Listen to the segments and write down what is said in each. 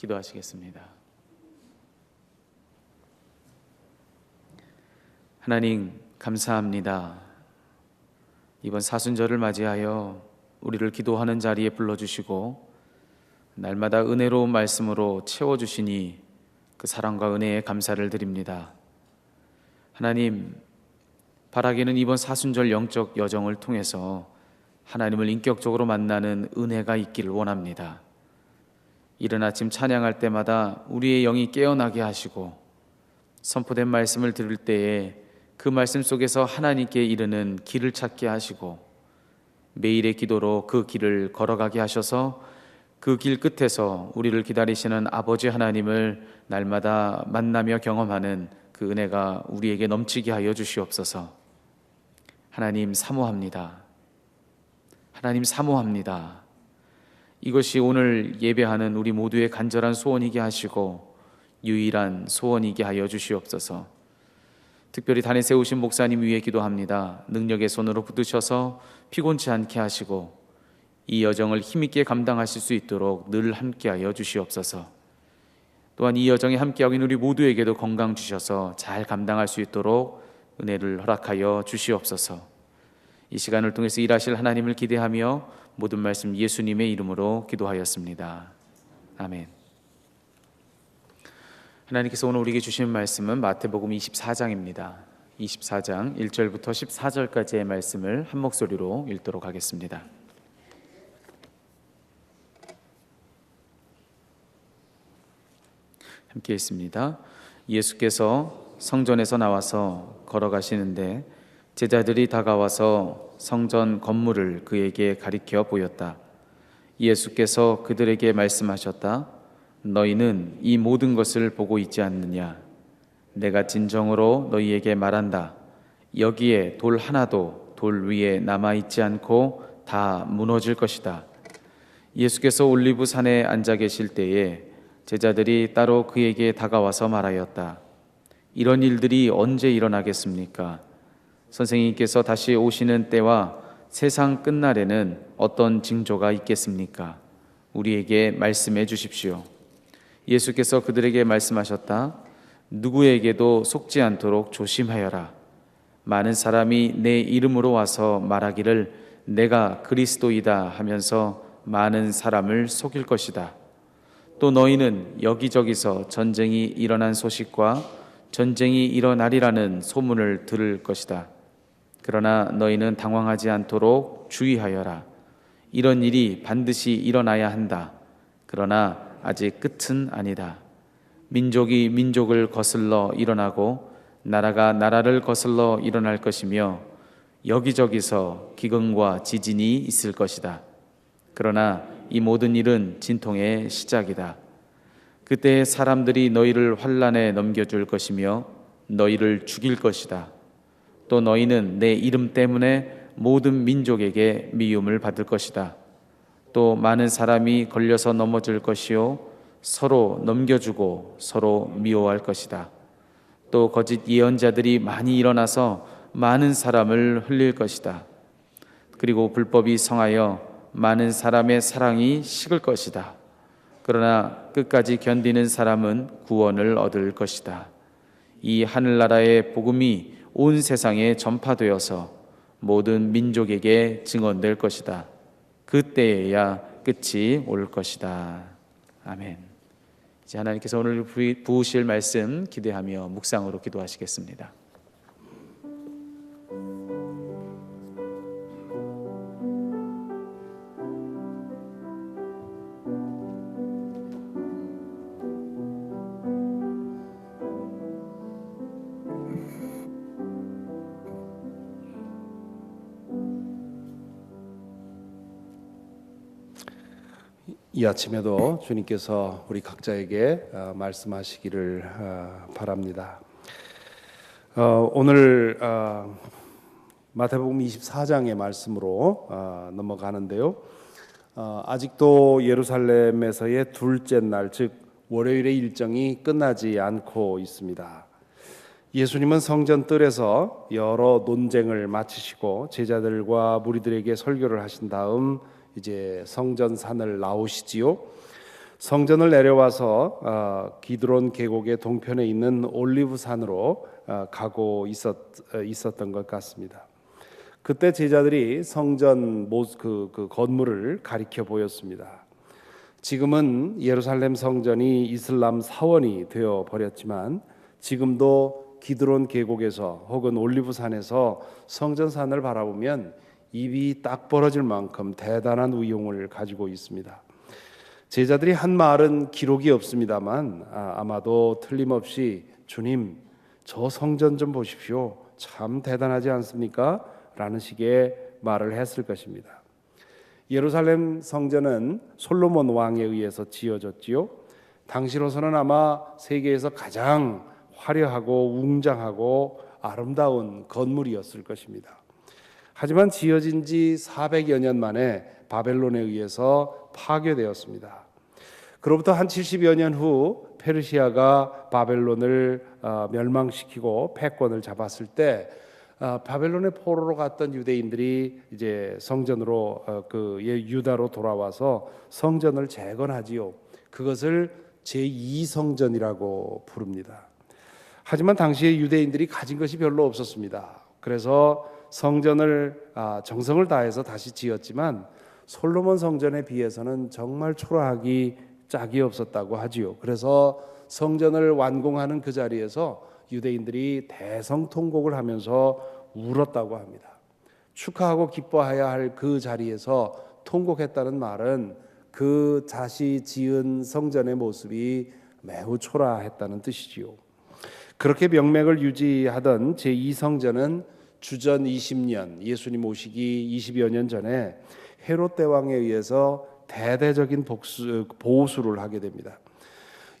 기도하시겠습니다. 하나님, 감사합니다. 이번 사순절을 맞이하여 우리를 기도하는 자리에 불러주시고 날마다 은혜로운 말씀으로 채워주시니 그 사랑과 은혜에 감사를 드립니다. 하나님, 바라기는 이번 사순절 영적 여정을 통해서 하나님을 인격적으로 만나는 은혜가 있기를 원합니다. 이른 아침 찬양할 때마다 우리의 영이 깨어나게 하시고 선포된 말씀을 들을 때에 그 말씀 속에서 하나님께 이르는 길을 찾게 하시고 매일의 기도로 그 길을 걸어가게 하셔서 그 길 끝에서 우리를 기다리시는 아버지 하나님을 날마다 만나며 경험하는 그 은혜가 우리에게 넘치게 하여 주시옵소서. 하나님, 사모합니다. 하나님, 사모합니다. 이것이 오늘 예배하는 우리 모두의 간절한 소원이게 하시고 유일한 소원이게 하여 주시옵소서. 특별히 단에 세우신 목사님 위해 기도합니다. 능력의 손으로 붙드셔서 피곤치 않게 하시고 이 여정을 힘있게 감당하실 수 있도록 늘 함께하여 주시옵소서. 또한 이 여정에 함께하고 있는 우리 모두에게도 건강 주셔서 잘 감당할 수 있도록 은혜를 허락하여 주시옵소서. 이 시간을 통해서 일하실 하나님을 기대하며 모든 말씀 예수님의 이름으로 기도하였습니다. 아멘. 하나님께서 오늘 우리에게 주신 말씀은 마태복음 24장입니다. 24장 1절부터 14절까지의 말씀을 한 목소리로 읽도록 하겠습니다. 함께 읽습니다. 예수께서 성전에서 나와서 걸어가시는데 제자들이 다가와서 성전 건물을 그에게 가리켜 보였다. 예수께서 그들에게 말씀하셨다. 너희는 이 모든 것을 보고 있지 않느냐? 내가 진정으로 너희에게 말한다. 여기에 돌 하나도 돌 위에 남아있지 않고 다 무너질 것이다. 예수께서 올리브 산에 앉아 계실 때에 제자들이 따로 그에게 다가와서 말하였다. 이런 일들이 언제 일어나겠습니까? 선생님께서 다시 오시는 때와 세상 끝날에는 어떤 징조가 있겠습니까? 우리에게 말씀해 주십시오. 예수께서 그들에게 말씀하셨다. 누구에게도 속지 않도록 조심하여라. 많은 사람이 내 이름으로 와서 말하기를 내가 그리스도이다 하면서 많은 사람을 속일 것이다. 또 너희는 여기저기서 전쟁이 일어난 소식과 전쟁이 일어나리라는 소문을 들을 것이다. 그러나 너희는 당황하지 않도록 주의하여라. 이런 일이 반드시 일어나야 한다. 그러나 아직 끝은 아니다. 민족이 민족을 거슬러 일어나고 나라가 나라를 거슬러 일어날 것이며 여기저기서 기근과 지진이 있을 것이다. 그러나 이 모든 일은 진통의 시작이다. 그때 사람들이 너희를 환난에 넘겨줄 것이며 너희를 죽일 것이다. 또 너희는 내 이름 때문에 모든 민족에게 미움을 받을 것이다. 또 많은 사람이 걸려서 넘어질 것이요 서로 넘겨주고 서로 미워할 것이다. 또 거짓 예언자들이 많이 일어나서 많은 사람을 흘릴 것이다. 그리고 불법이 성하여 많은 사람의 사랑이 식을 것이다. 그러나 끝까지 견디는 사람은 구원을 얻을 것이다. 이 하늘나라의 복음이 온 세상에 전파되어서 모든 민족에게 증언될 것이다. 그때에야 끝이 올 것이다. 아멘. 이제 하나님께서 오늘 부으실 말씀 기대하며 묵상으로 기도하시겠습니다. 이 아침에도 주님께서 우리 각자에게 말씀하시기를 바랍니다. 오늘 마태복음 24장의 말씀으로 넘어가는데요. 아직도 예루살렘에서의 둘째 날, 즉 월요일의 일정이 끝나지 않고 있습니다. 예수님은 성전 뜰에서 여러 논쟁을 마치시고 제자들과 무리들에게 설교를 하신 다음 이제 성전산을 나오시지요. 성전을 내려와서 기드론 계곡의 동편에 있는 올리브산으로 가고 있었던 것 같습니다. 그때 제자들이 성전 그 건물을 가리켜 보였습니다. 지금은 예루살렘 성전이 이슬람 사원이 되어 버렸지만 지금도 기드론 계곡에서 혹은 올리브산에서 성전산을 바라보면 입이 딱 벌어질 만큼 대단한 위용을 가지고 있습니다. 제자들이 한 말은 기록이 없습니다만 아마도 틀림없이 주님, 저 성전 좀 보십시오. 참 대단하지 않습니까? 라는 식의 말을 했을 것입니다. 예루살렘 성전은 솔로몬 왕에 의해서 지어졌지요. 당시로서는 아마 세계에서 가장 화려하고 웅장하고 아름다운 건물이었을 것입니다. 하지만 지어진 지 400여 년 만에 바벨론에 의해서 파괴되었습니다. 그로부터 한 70여 년 후 페르시아가 바벨론을 멸망시키고 패권을 잡았을 때 바벨론의 포로로 갔던 유대인들이 이제 성전으로 유다로 돌아와서 성전을 재건하지요. 그것을 제2성전이라고 부릅니다. 하지만 당시에 유대인들이 가진 것이 별로 없었습니다. 그래서 성전을 정성을 다해서 다시 지었지만 솔로몬 성전에 비해서는 정말 초라하기 짝이 없었다고 하지요. 그래서 성전을 완공하는 그 자리에서 유대인들이 대성통곡을 하면서 울었다고 합니다. 축하하고 기뻐해야 할 그 자리에서 통곡했다는 말은 그 다시 지은 성전의 모습이 매우 초라했다는 뜻이지요. 그렇게 명맥을 유지하던 제2성전은 주전 20년, 예수님 오시기 20여 년 전에 헤롯 대왕에 의해서 대대적인 보수를 하게 됩니다.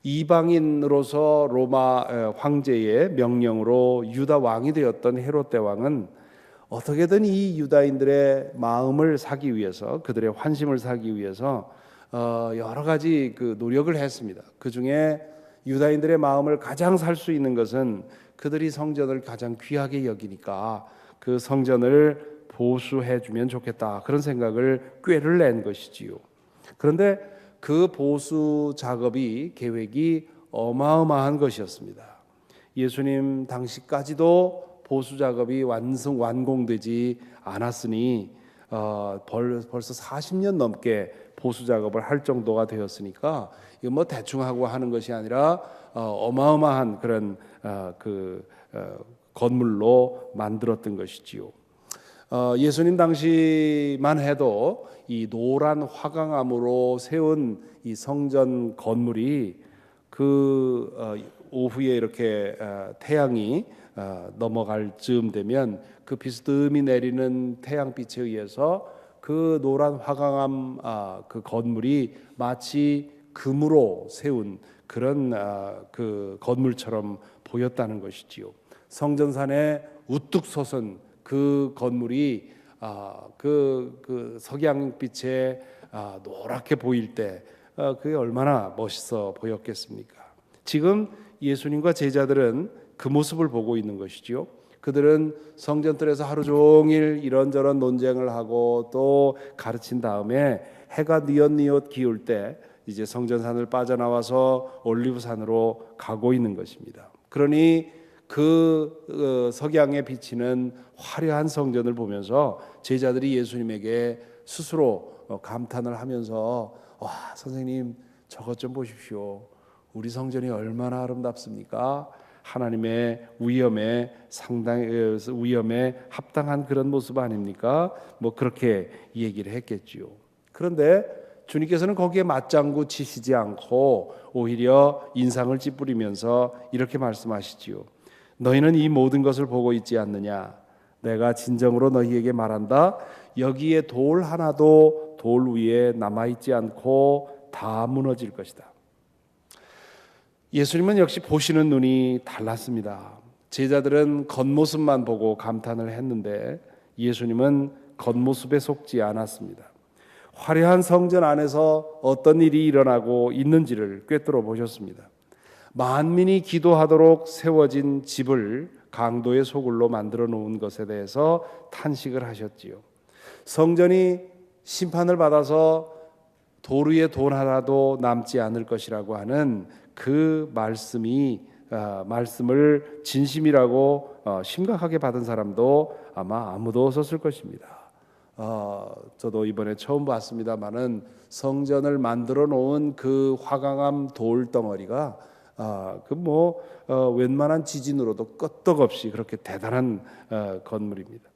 이방인으로서 로마 황제의 명령으로 유다 왕이 되었던 헤롯 대왕은 어떻게든 이 유다인들의 마음을 사기 위해서, 그들의 환심을 사기 위해서 여러 가지 노력을 했습니다. 그 중에 유다인들의 마음을 가장 살 수 있는 것은 그들이 성전을 가장 귀하게 여기니까 그 성전을 보수해주면 좋겠다, 그런 생각을 꾀를 낸 것이지요. 그런데 그 보수 작업이, 계획이 어마어마한 것이었습니다. 예수님 당시까지도 보수 작업이 완공되지 않았으니 벌써 40년 넘게 보수 작업을 할 정도가 되었으니까 이거 뭐 대충 하고 하는 것이 아니라 어마어마한 그런 건물로 만들었던 것이지요. 예수님 당시만 해도 이 노란 화강암으로 세운 이 성전 건물이 오후에 이렇게 태양이 넘어갈 즈음 되면 그 비스듬히 내리는 태양빛에 의해서 그 노란 화강암 그 건물이 마치 금으로 세운 그런 그 건물처럼 보였다는 것이지요. 성전산에 우뚝 솟은 그 건물이 그 석양빛에 노랗게 보일 때 그게 얼마나 멋있어 보였겠습니까? 지금 예수님과 제자들은 그 모습을 보고 있는 것이지요. 그들은 성전뜰에서 하루 종일 이런저런 논쟁을 하고 또 가르친 다음에 해가 뉘엿뉘엿 기울 때 이제 성전산을 빠져나와서 올리브산으로 가고 있는 것입니다. 그러니 그 석양에 비치는 화려한 성전을 보면서 제자들이 예수님에게 스스로 감탄을 하면서 와, 선생님 저것 좀 보십시오. 우리 성전이 얼마나 아름답습니까? 하나님의 위엄에 합당한 그런 모습 아닙니까? 뭐 그렇게 얘기를 했겠지요. 그런데 주님께서는 거기에 맞장구 치시지 않고 오히려 인상을 찌푸리면서 이렇게 말씀하시지요. 너희는 이 모든 것을 보고 있지 않느냐? 내가 진정으로 너희에게 말한다. 여기에 돌 하나도 돌 위에 남아있지 않고 다 무너질 것이다. 예수님은 역시 보시는 눈이 달랐습니다. 제자들은 겉모습만 보고 감탄을 했는데 예수님은 겉모습에 속지 않았습니다. 화려한 성전 안에서 어떤 일이 일어나고 있는지를 꿰뚫어 보셨습니다. 만민이 기도하도록 세워진 집을 강도의 소굴로 만들어 놓은 것에 대해서 탄식을 하셨지요. 성전이 심판을 받아서 돌 위에 돌 하나도 남지 않을 것이라고 하는 그 말씀을 진심이라고 심각하게 받은 사람도 아마 아무도 없었을 것입니다. 저도 이번에 처음 봤습니다만은 성전을 만들어 놓은 그 화강암 돌 덩어리가 웬만한 지진으로도 끄떡없이 그렇게 대단한 건물입니다.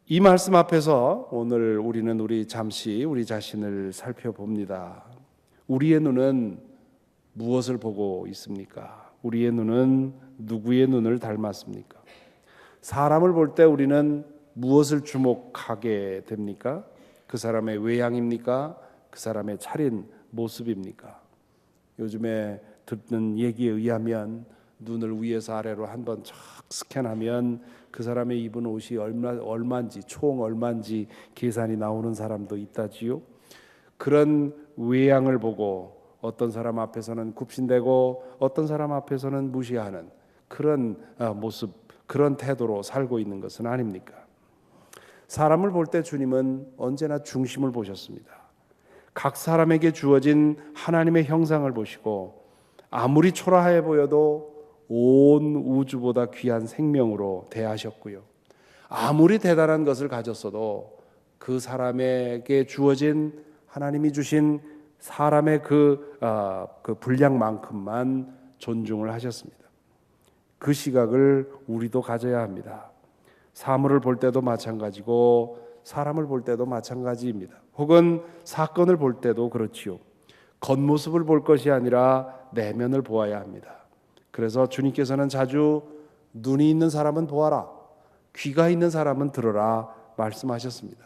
이 말씀 앞에서 오늘 우리는 잠시 우리 자신을 살펴봅니다. 우리의 눈은 무엇을 보고 있습니까? 우리의 눈은 누구의 눈을 닮았습니까? 사람을 볼 때 우리는 무엇을 주목하게 됩니까? 그 사람의 외양입니까? 그 사람의 차린 모습입니까? 요즘에 듣는 얘기에 의하면 눈을 위에서 아래로 한번 쫙 스캔하면 그 사람의 입은 옷이 얼마인지 총 얼마인지 계산이 나오는 사람도 있다지요. 그런 외양을 보고 어떤 사람 앞에서는 굽신대고 어떤 사람 앞에서는 무시하는 그런 모습, 그런 태도로 살고 있는 것은 아닙니까? 사람을 볼 때 주님은 언제나 중심을 보셨습니다. 각 사람에게 주어진 하나님의 형상을 보시고 아무리 초라해 보여도 온 우주보다 귀한 생명으로 대하셨고요. 아무리 대단한 것을 가졌어도 그 사람에게 주어진 하나님이 주신 사람의 그 분량만큼만 존중을 하셨습니다. 그 시각을 우리도 가져야 합니다. 사물을 볼 때도 마찬가지고 사람을 볼 때도 마찬가지입니다. 혹은 사건을 볼 때도 그렇지요. 겉모습을 볼 것이 아니라 내면을 보아야 합니다. 그래서 주님께서는 자주 눈이 있는 사람은 보아라, 귀가 있는 사람은 들어라 말씀하셨습니다.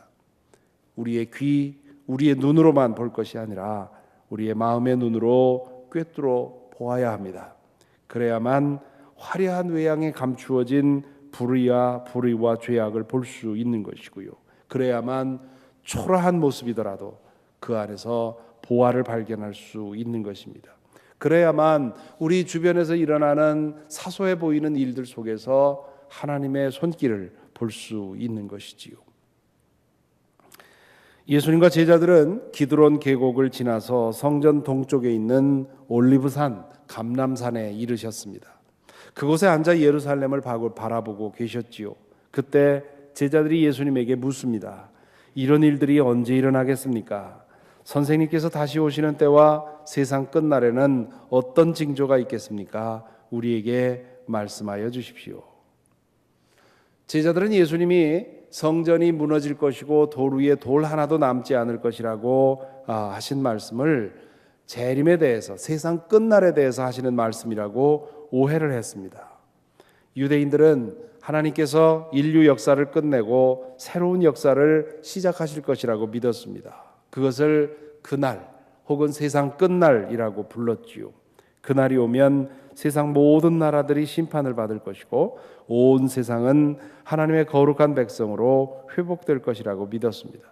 우리의 귀, 우리의 눈으로만 볼 것이 아니라 우리의 마음의 눈으로 꿰뚫어 보아야 합니다. 그래야만 화려한 외양에 감추어진 불의와 죄악을 볼 수 있는 것이고요. 그래야만 초라한 모습이더라도 그 안에서 보화를 발견할 수 있는 것입니다. 그래야만 우리 주변에서 일어나는 사소해 보이는 일들 속에서 하나님의 손길을 볼 수 있는 것이지요. 예수님과 제자들은 기드론 계곡을 지나서 성전 동쪽에 있는 올리브산 감람산에 이르셨습니다. 그곳에 앉아 예루살렘을 바라보고 계셨지요. 그때 제자들이 예수님에게 묻습니다. 이런 일들이 언제 일어나겠습니까? 선생님께서 다시 오시는 때와 세상 끝날에는 어떤 징조가 있겠습니까? 우리에게 말씀하여 주십시오. 제자들은 예수님이 성전이 무너질 것이고 돌 위에 돌 하나도 남지 않을 것이라고 하신 말씀을 재림에 대해서, 세상 끝날에 대해서 하시는 말씀이라고 오해를 했습니다. 유대인들은 하나님께서 인류 역사를 끝내고 새로운 역사를 시작하실 것이라고 믿었습니다. 그것을 그날 혹은 세상 끝날이라고 불렀지요. 그날이 오면 세상 모든 나라들이 심판을 받을 것이고 온 세상은 하나님의 거룩한 백성으로 회복될 것이라고 믿었습니다.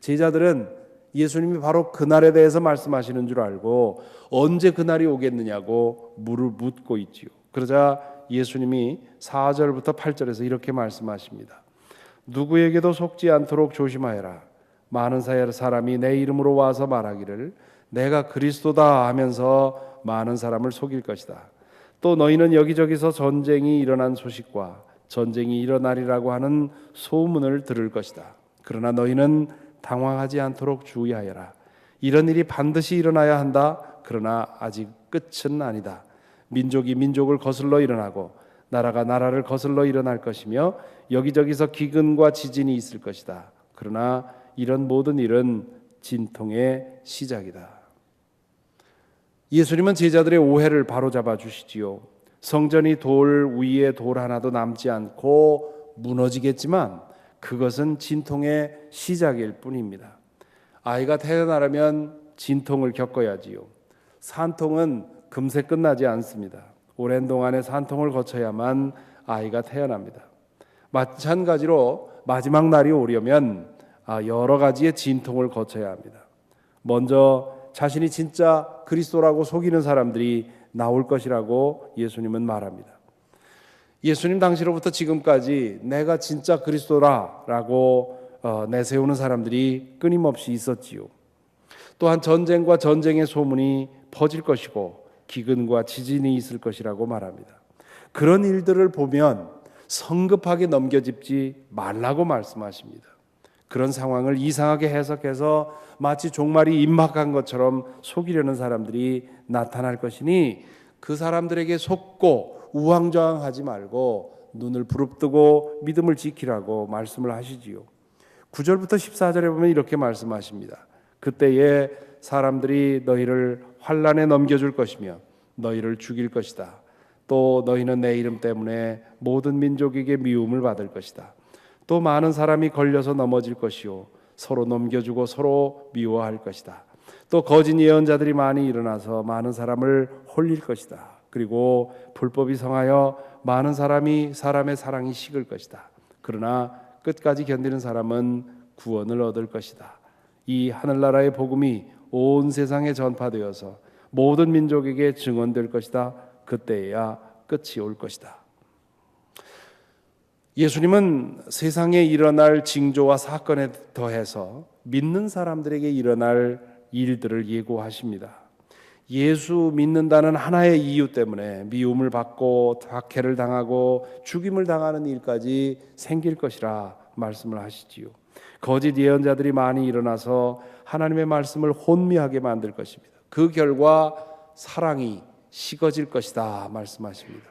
제자들은 예수님이 바로 그날에 대해서 말씀하시는 줄 알고 언제 그날이 오겠느냐고 묻고 있지요. 그러자 예수님이 4절부터 8절에서 이렇게 말씀하십니다. 누구에게도 속지 않도록 조심하여라. 많은 사람이 내 이름으로 와서 말하기를 내가 그리스도다 하면서 많은 사람을 속일 것이다. 또 너희는 여기저기서 전쟁이 일어난 소식과 전쟁이 일어나리라고 하는 소문을 들을 것이다. 그러나 너희는 당황하지 않도록 주의하여라. 이런 일이 반드시 일어나야 한다. 그러나 아직 끝은 아니다. 민족이 민족을 거슬러 일어나고 나라가 나라를 거슬러 일어날 것이며 여기저기서 기근과 지진이 있을 것이다. 그러나 이런 모든 일은 진통의 시작이다. 예수님은 제자들의 오해를 바로잡아 주시지요. 성전이 돌 위에 돌 하나도 남지 않고 무너지겠지만 그것은 진통의 시작일 뿐입니다. 아이가 태어나려면 진통을 겪어야지요. 산통은 금세 끝나지 않습니다. 오랜 동안의 산통을 거쳐야만 아이가 태어납니다. 마찬가지로 마지막 날이 오려면 여러 가지의 진통을 거쳐야 합니다. 먼저 자신이 진짜 그리스도라고 속이는 사람들이 나올 것이라고 예수님은 말합니다. 예수님 당시로부터 지금까지 내가 진짜 그리스도라라고 내세우는 사람들이 끊임없이 있었지요. 또한 전쟁과 전쟁의 소문이 퍼질 것이고 기근과 지진이 있을 것이라고 말합니다. 그런 일들을 보면 성급하게 넘겨짚지 말라고 말씀하십니다. 그런 상황을 이상하게 해석해서 마치 종말이 임박한 것처럼 속이려는 사람들이 나타날 것이니 그 사람들에게 속고 우왕좌왕하지 말고 눈을 부릅뜨고 믿음을 지키라고 말씀을 하시지요. 9절부터 14절에 보면 이렇게 말씀하십니다. 그때에 사람들이 너희를 환난에 넘겨줄 것이며 너희를 죽일 것이다. 또 너희는 내 이름 때문에 모든 민족에게 미움을 받을 것이다. 또 많은 사람이 걸려서 넘어질 것이요 서로 넘겨주고 서로 미워할 것이다. 또 거짓 예언자들이 많이 일어나서 많은 사람을 홀릴 것이다. 그리고 불법이 성하여 많은 사람의 사랑이 식을 것이다. 그러나 끝까지 견디는 사람은 구원을 얻을 것이다. 이 하늘나라의 복음이 온 세상에 전파되어서 모든 민족에게 증언될 것이다. 그때야 끝이 올 것이다. 예수님은 세상에 일어날 징조와 사건에 더해서 믿는 사람들에게 일어날 일들을 예고하십니다. 예수 믿는다는 하나의 이유 때문에 미움을 받고 박해를 당하고 죽임을 당하는 일까지 생길 것이라 말씀을 하시지요. 거짓 예언자들이 많이 일어나서 하나님의 말씀을 혼미하게 만들 것입니다. 그 결과 사랑이 식어질 것이다 말씀하십니다.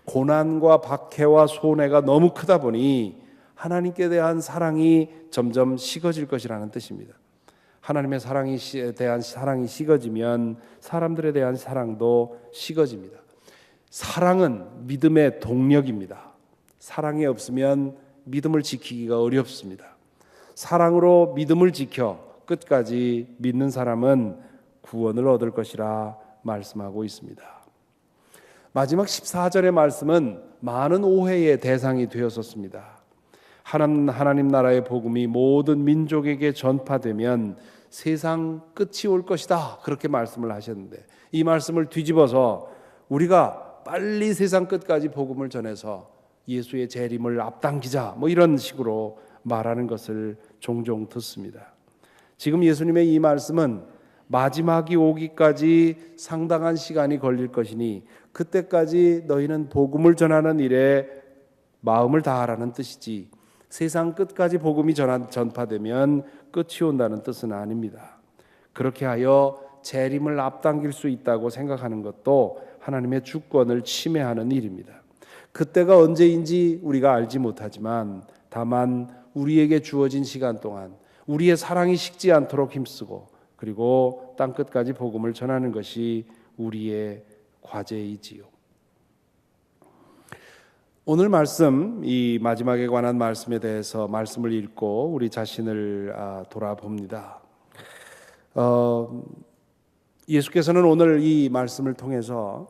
고난과 박해와 손해가 너무 크다 보니 하나님께 대한 사랑이 점점 식어질 것이라는 뜻입니다. 하나님의 대한 사랑이 식어지면 사람들에 대한 사랑도 식어집니다. 사랑은 믿음의 동력입니다. 사랑이 없으면 믿음을 지키기가 어렵습니다. 사랑으로 믿음을 지켜 끝까지 믿는 사람은 구원을 얻을 것이라 말씀하고 있습니다. 마지막 14절의 말씀은 많은 오해의 대상이 되었었습니다. 하나님 나라의 복음이 모든 민족에게 전파되면 세상 끝이 올 것이다 그렇게 말씀을 하셨는데 이 말씀을 뒤집어서 우리가 빨리 세상 끝까지 복음을 전해서 예수의 재림을 앞당기자 이런 식으로 말하는 것을 종종 듣습니다. 지금 예수님의 이 말씀은 마지막이 오기까지 상당한 시간이 걸릴 것이니 그때까지 너희는 복음을 전하는 일에 마음을 다하라는 뜻이지 세상 끝까지 복음이 전파되면 끝이 온다는 뜻은 아닙니다. 그렇게 하여 재림을 앞당길 수 있다고 생각하는 것도 하나님의 주권을 침해하는 일입니다. 그때가 언제인지 우리가 알지 못하지만 다만 우리에게 주어진 시간 동안 우리의 사랑이 식지 않도록 힘쓰고 그리고 땅끝까지 복음을 전하는 것이 우리의 과제이지요. 오늘 말씀, 이 마지막에 관한 말씀에 대해서 말씀을 읽고 우리 자신을 돌아봅니다. 예수께서는 오늘 이 말씀을 통해서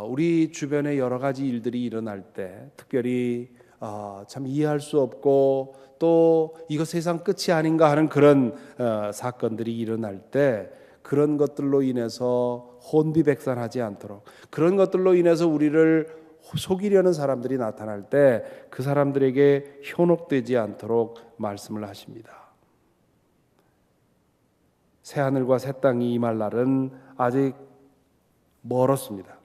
우리 주변에 여러 가지 일들이 일어날 때 특별히 참 이해할 수 없고 또 이거 세상 끝이 아닌가 하는 그런 사건들이 일어날 때 그런 것들로 인해서 혼비백산하지 않도록 그런 것들로 인해서 우리를 속이려는 사람들이 나타날 때 그 사람들에게 현혹되지 않도록 말씀을 하십니다. 새하늘과 새 땅이 임할 날은 아직 멀었습니다.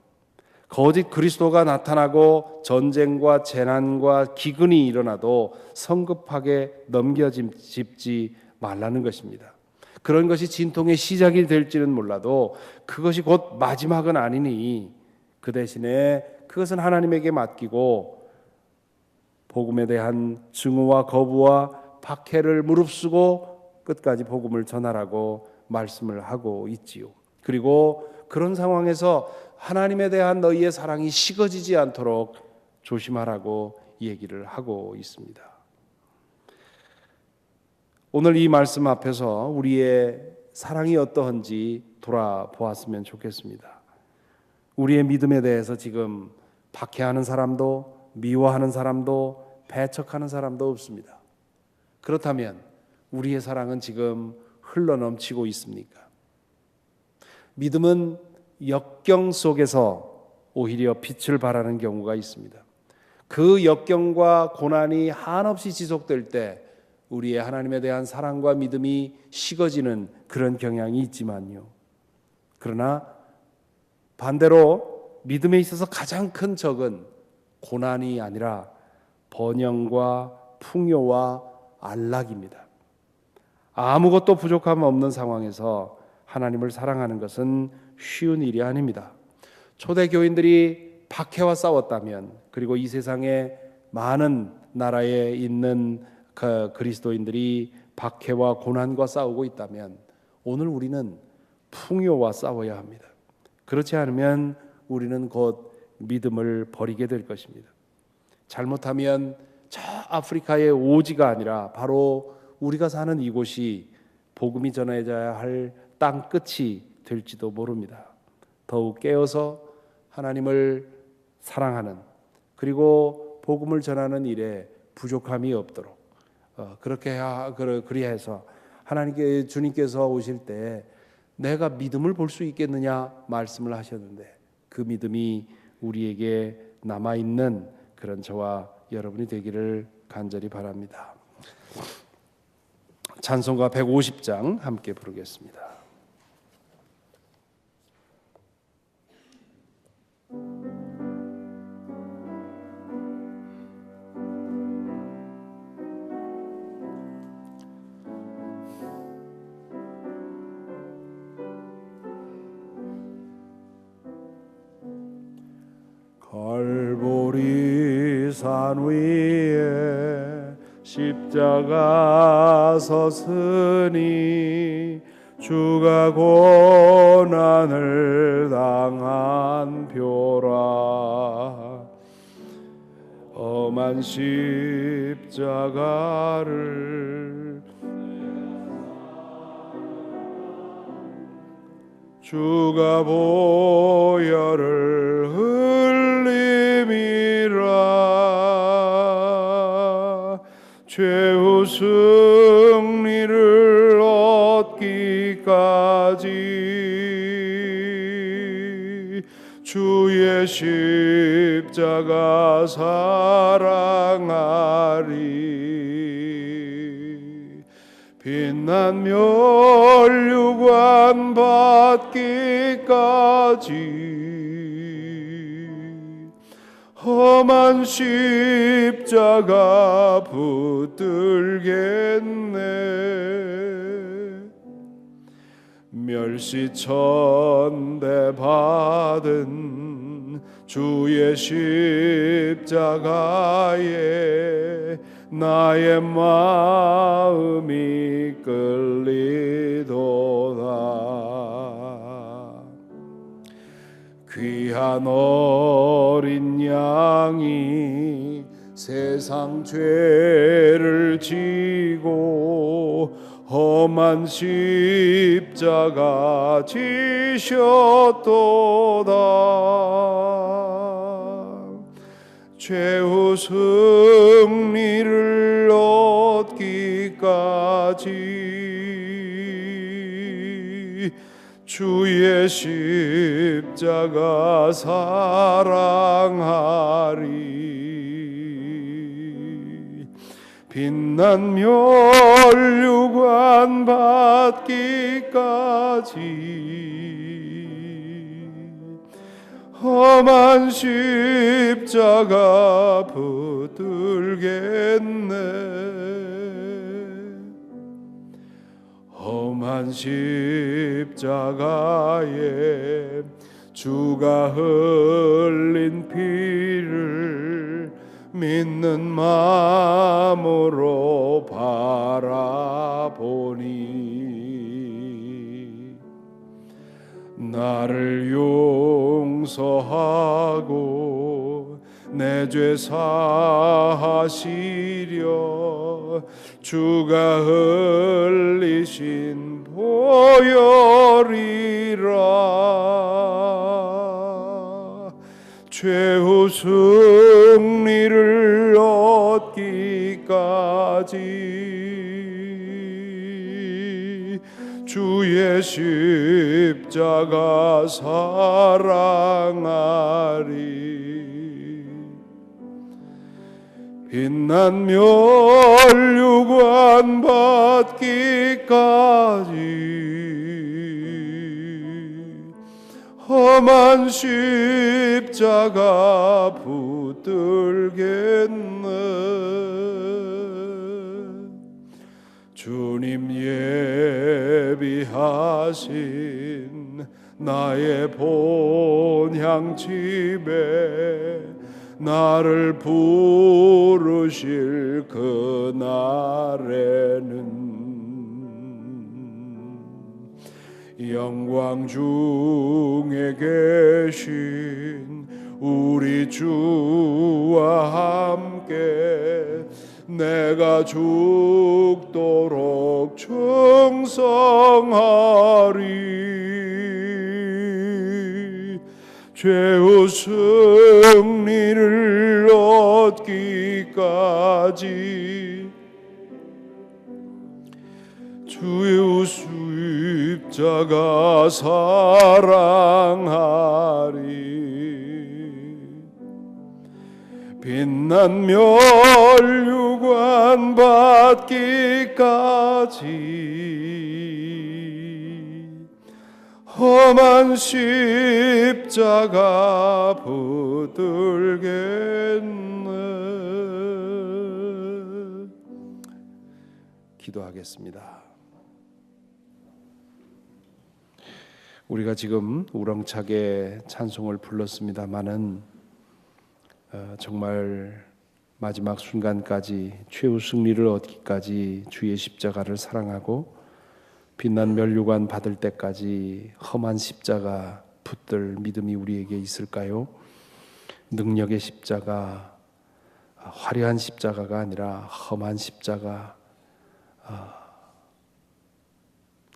거짓 그리스도가 나타나고 전쟁과 재난과 기근이 일어나도 성급하게 넘겨짚지 말라는 것입니다. 그런 것이 진통의 시작이 될지는 몰라도 그것이 곧 마지막은 아니니 그 대신에 그것은 하나님에게 맡기고 복음에 대한 증오와 거부와 박해를 무릅쓰고 끝까지 복음을 전하라고 말씀을 하고 있지요. 그리고 그런 상황에서 하나님에 대한 너희의 사랑이 식어지지 않도록 조심하라고 얘기를 하고 있습니다. 오늘 이 말씀 앞에서 우리의 사랑이 어떠한지 돌아보았으면 좋겠습니다. 우리의 믿음에 대해서 지금 박해하는 사람도 미워하는 사람도 배척하는 사람도 없습니다. 그렇다면 우리의 사랑은 지금 흘러넘치고 있습니까? 믿음은 역경 속에서 오히려 빛을 발하는 경우가 있습니다. 그 역경과 고난이 한없이 지속될 때 우리의 하나님에 대한 사랑과 믿음이 식어지는 그런 경향이 있지만요. 그러나 반대로 믿음에 있어서 가장 큰 적은 고난이 아니라 번영과 풍요와 안락입니다. 아무것도 부족함 없는 상황에서 하나님을 사랑하는 것은 쉬운 일이 아닙니다. 초대 교인들이 박해와 싸웠다면, 그리고 이 세상에 많은 나라에 있는 그리스도인들이 박해와 고난과 싸우고 있다면, 오늘 우리는 풍요와 싸워야 합니다. 그렇지 않으면 우리는 곧 믿음을 버리게 될 것입니다. 잘못하면 저 아프리카의 오지가 아니라 바로 우리가 사는 이곳이 복음이 전해져야 할 땅 끝이 될지도 모릅니다. 더욱 깨어서 하나님을 사랑하는, 그리고 복음을 전하는 일에 부족함이 없도록 그리해서 하나님께, 주님께서 오실 때 내가 믿음을 볼 수 있겠느냐 말씀을 하셨는데, 그 믿음이 우리에게 남아있는 그런 저와 여러분이 되기를 간절히 바랍니다. 찬송가 150장 함께 부르겠습니다. 갈보리 산 위에 십자가 섰으니 주가 고난을 당한 표라. 험한 십자가를 주가 보혈을 흘림이라. 최후 승리를 얻기까지 주의 십자가 사랑하리. 빛난 멸류관 받기까지 험한 십자가 붙들겠네. 멸시천대 받은 주의 십자가에 나의 마음이 끌리도다. 귀한 어린 양이 세상 죄를 지고 험한 십자가 지셨도다. 최후 승리를 얻기까지 주의 십자가 사랑하리. 빛난 멸류관 받기까지 험한 십자가 붙들겠네. 험한 십자가에 주가 흘린 피를 믿는 마음으로 바라보니 나를 용서하고 내 죄 사하시려 주가 흘리신 보혈이라. 최후 승리를 얻기까지 주의 십자가 사랑하리. 빛난 멸류관 받기까지 험한 십자가 붙들겠네. 주님 예비하신 나의 본향집에 나를 부르실 그날에는 영광 중에 계신 우리 주와 함께 내가 죽도록 충성하리. 죄의 승리를 얻기까지 주의 십자가 사랑하리. 빛난 멸류관 받기까지 험한 십자가 붙들겠네. 기도하겠습니다. 우리가 지금 우렁차게 찬송을 불렀습니다마는 정말 마지막 순간까지 최후 승리를 얻기까지 주의 십자가를 사랑하고 빛난 멸류관 받을 때까지 험한 십자가 붙들 믿음이 우리에게 있을까요? 능력의 십자가, 화려한 십자가가 아니라 험한 십자가,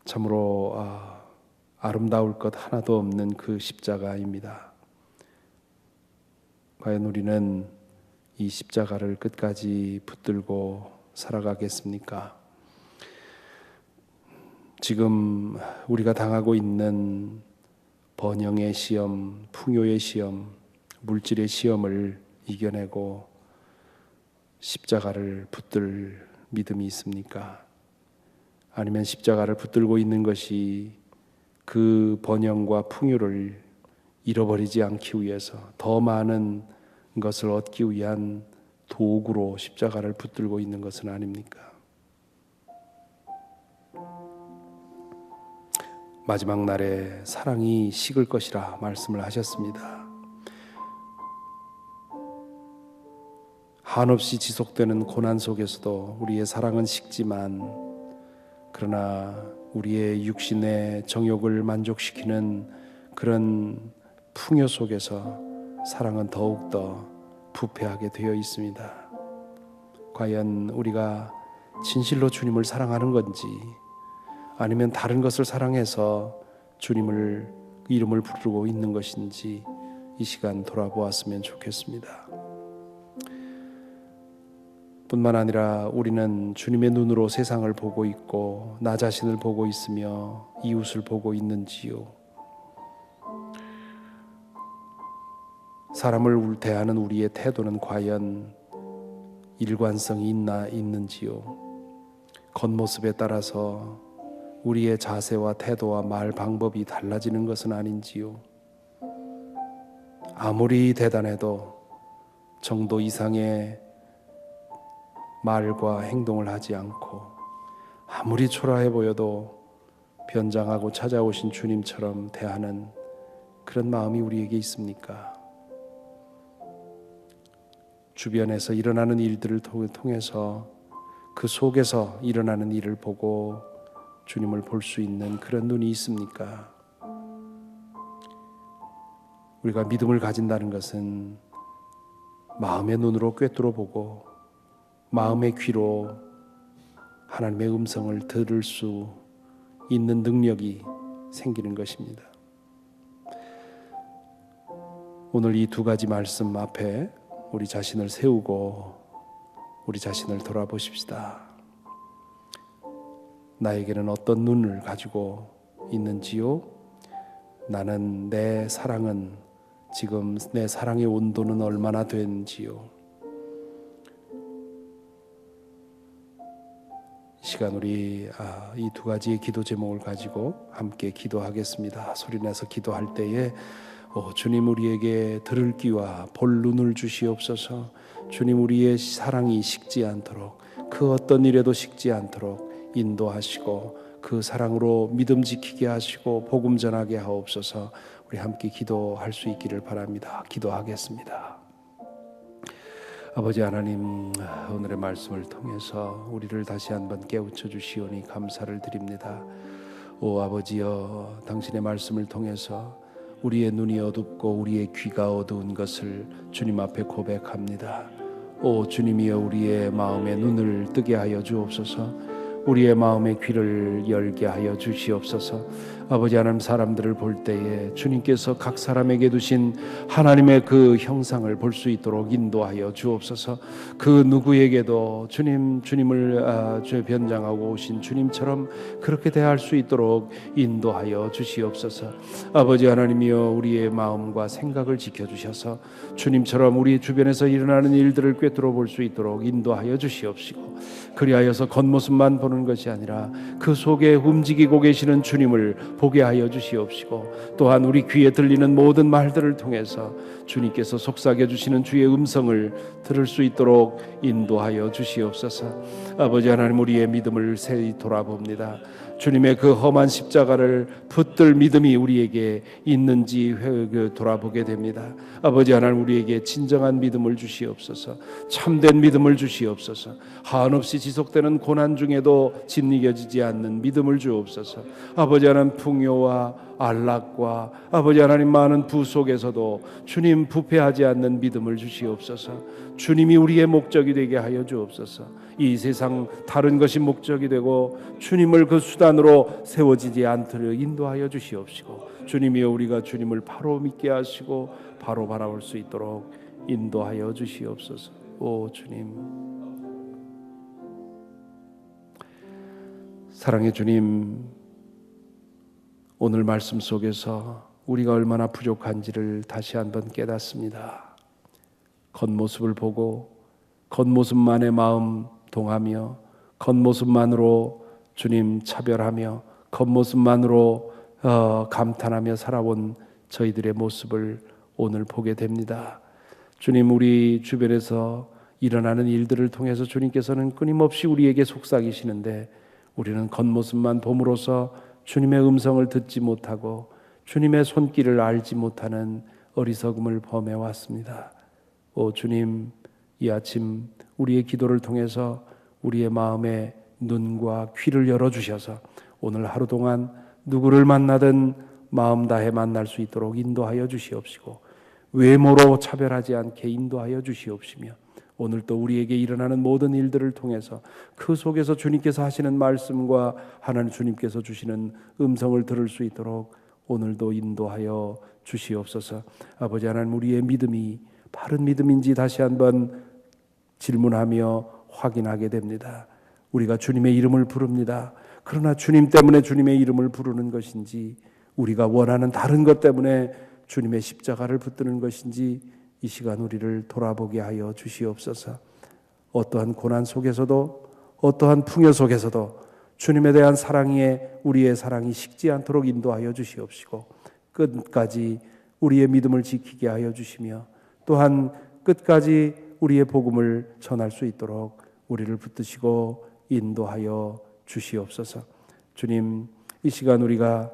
참으로 아름다울 것 하나도 없는 그 십자가입니다. 과연 우리는 이 십자가를 끝까지 붙들고 살아가겠습니까? 지금 우리가 당하고 있는 번영의 시험, 풍요의 시험, 물질의 시험을 이겨내고 십자가를 붙들 믿음이 있습니까? 아니면 십자가를 붙들고 있는 것이 그 번영과 풍요를 잃어버리지 않기 위해서 더 많은 것을 얻기 위한 도구로 십자가를 붙들고 있는 것은 아닙니까? 마지막 날에 사랑이 식을 것이라 말씀을 하셨습니다. 한없이 지속되는 고난 속에서도 우리의 사랑은 식지만, 그러나 우리의 육신의 정욕을 만족시키는 그런 풍요 속에서 사랑은 더욱더 부패하게 되어 있습니다. 과연 우리가 진실로 주님을 사랑하는 건지, 아니면 다른 것을 사랑해서 주님을 이름을 부르고 있는 것인지 이 시간 돌아보았으면 좋겠습니다. 뿐만 아니라 우리는 주님의 눈으로 세상을 보고 있고 나 자신을 보고 있으며 이웃을 보고 있는지요? 사람을 대하는 우리의 태도는 과연 일관성이 있는지요? 겉모습에 따라서 우리의 자세와 태도와 말 방법이 달라지는 것은 아닌지요? 아무리 대단해도 정도 이상의 말과 행동을 하지 않고, 아무리 초라해 보여도 변장하고 찾아오신 주님처럼 대하는 그런 마음이 우리에게 있습니까? 주변에서 일어나는 일들을 통해서 그 속에서 일어나는 일을 보고 주님을 볼 수 있는 그런 눈이 있습니까? 우리가 믿음을 가진다는 것은 마음의 눈으로 꿰뚫어 보고 마음의 귀로 하나님의 음성을 들을 수 있는 능력이 생기는 것입니다. 오늘 이 두 가지 말씀 앞에 우리 자신을 세우고 우리 자신을 돌아보십시다. 나에게는 어떤 눈을 가지고 있는지요? 나는 내 사랑은 지금 내 사랑의 온도는 얼마나 된지요? 시간 우리 이 두 가지의 기도 제목을 가지고 함께 기도하겠습니다. 소리내서 기도할 때에 주님 우리에게 들을 귀와 볼 눈을 주시옵소서. 주님 우리의 사랑이 식지 않도록, 그 어떤 일에도 식지 않도록 인도하시고 그 사랑으로 믿음 지키게 하시고 복음 전하게 하옵소서. 우리 함께 기도할 수 있기를 바랍니다. 기도하겠습니다. 아버지 하나님, 오늘의 말씀을 통해서 우리를 다시 한번 깨우쳐 주시오니 감사를 드립니다. 오 아버지여, 당신의 말씀을 통해서 우리의 눈이 어둡고 우리의 귀가 어두운 것을 주님 앞에 고백합니다. 오 주님이여, 우리의 마음의 눈을 뜨게 하여 주옵소서. 우리의 마음의 귀를 열게 하여 주시옵소서. 아버지 하나님, 사람들을 볼 때에 주님께서 각 사람에게 두신 하나님의 그 형상을 볼 수 있도록 인도하여 주옵소서. 그 누구에게도 주님을 변장하고 오신 주님처럼 그렇게 대할 수 있도록 인도하여 주시옵소서. 아버지 하나님이여, 우리의 마음과 생각을 지켜주셔서 주님처럼 우리 주변에서 일어나는 일들을 꿰뚫어 볼 수 있도록 인도하여 주시옵시고, 그리하여서 겉모습만 보는 것이 아니라 그 속에 움직이고 계시는 주님을 보게 하여 주시옵시고, 또한 우리 귀에 들리는 모든 말들을 통해서 주님께서 속삭여 주시는 주의 음성을 들을 수 있도록 인도하여 주시옵소서. 아버지 하나님, 우리의 믿음을 새히 돌아봅니다. 주님의 그 험한 십자가를 붙들 믿음이 우리에게 있는지 돌아보게 됩니다. 아버지 하나님, 우리에게 진정한 믿음을 주시옵소서. 참된 믿음을 주시옵소서. 한없이 지속되는 고난 중에도 짓이겨지지 않는 믿음을 주옵소서. 아버지 하나님, 풍요와 안락과 아버지 하나님 많은 부 속에서도 주님 부패하지 않는 믿음을 주시옵소서. 주님이 우리의 목적이 되게 하여 주옵소서. 이 세상 다른 것이 목적이 되고 주님을 그 수단으로 세워지지 않도록 인도하여 주시옵시고, 주님이여, 우리가 주님을 바로 믿게 하시고 바로 바라볼 수 있도록 인도하여 주시옵소서. 오 주님, 사랑의 주님, 오늘 말씀 속에서 우리가 얼마나 부족한지를 다시 한번 깨닫습니다. 겉모습을 보고 겉모습만의 마음 동하며 겉모습만으로 주님 차별하며 겉모습만으로 감탄하며 살아온 저희들의 모습을 오늘 보게 됩니다. 주님, 우리 주변에서 일어나는 일들을 통해서 주님께서는 끊임없이 우리에게 속삭이시는데, 우리는 겉모습만 봄으로써 주님의 음성을 듣지 못하고 주님의 손길을 알지 못하는 어리석음을 범해 왔습니다. 오 주님, 이 아침 우리의 기도를 통해서 우리의 마음의 눈과 귀를 열어주셔서 오늘 하루 동안 누구를 만나든 마음 다해 만날 수 있도록 인도하여 주시옵시고, 외모로 차별하지 않게 인도하여 주시옵시며, 오늘 또 우리에게 일어나는 모든 일들을 통해서 그 속에서 주님께서 하시는 말씀과 하나님 주님께서 주시는 음성을 들을 수 있도록 오늘도 인도하여 주시옵소서. 아버지 하나님, 우리의 믿음이 바른 믿음인지 다시 한번 질문하며 확인하게 됩니다. 우리가 주님의 이름을 부릅니다. 그러나 주님 때문에 주님의 이름을 부르는 것인지, 우리가 원하는 다른 것 때문에 주님의 십자가를 붙드는 것인지 이 시간 우리를 돌아보게 하여 주시옵소서. 어떠한 고난 속에서도 어떠한 풍요 속에서도 주님에 대한 우리의 사랑이 식지 않도록 인도하여 주시옵시고, 끝까지 우리의 믿음을 지키게 하여 주시며, 또한 끝까지 우리의 복음을 전할 수 있도록 우리를 붙드시고 인도하여 주시옵소서. 주님, 이 시간 우리가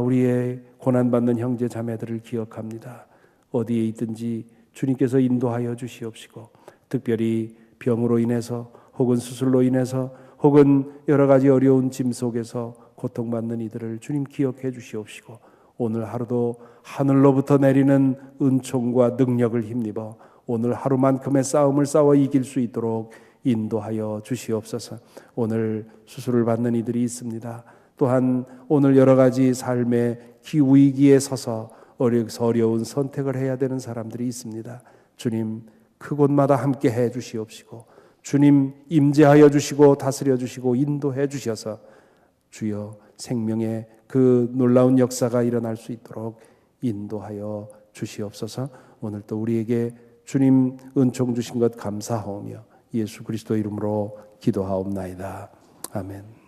우리의 고난받는 형제 자매들을 기억합니다. 어디에 있든지 주님께서 인도하여 주시옵시고, 특별히 병으로 인해서 혹은 수술로 인해서 혹은 여러 가지 어려운 짐 속에서 고통받는 이들을 주님 기억해 주시옵시고, 오늘 하루도 하늘로부터 내리는 은총과 능력을 힘입어 오늘 하루만큼의 싸움을 싸워 이길 수 있도록 인도하여 주시옵소서. 오늘 수술을 받는 이들이 있습니다. 또한 오늘 여러 가지 삶의 기위기에 서서 어려운 선택을 해야 되는 사람들이 있습니다. 주님, 그곳마다 함께 해 주시옵시고, 주님 임재하여 주시고 다스려 주시고 인도해 주셔서 주여 생명의 그 놀라운 역사가 일어날 수 있도록 인도하여 주시옵소서. 오늘 또 우리에게 주님 은총 주신 것 감사하오며 예수 그리스도 이름으로 기도하옵나이다. 아멘.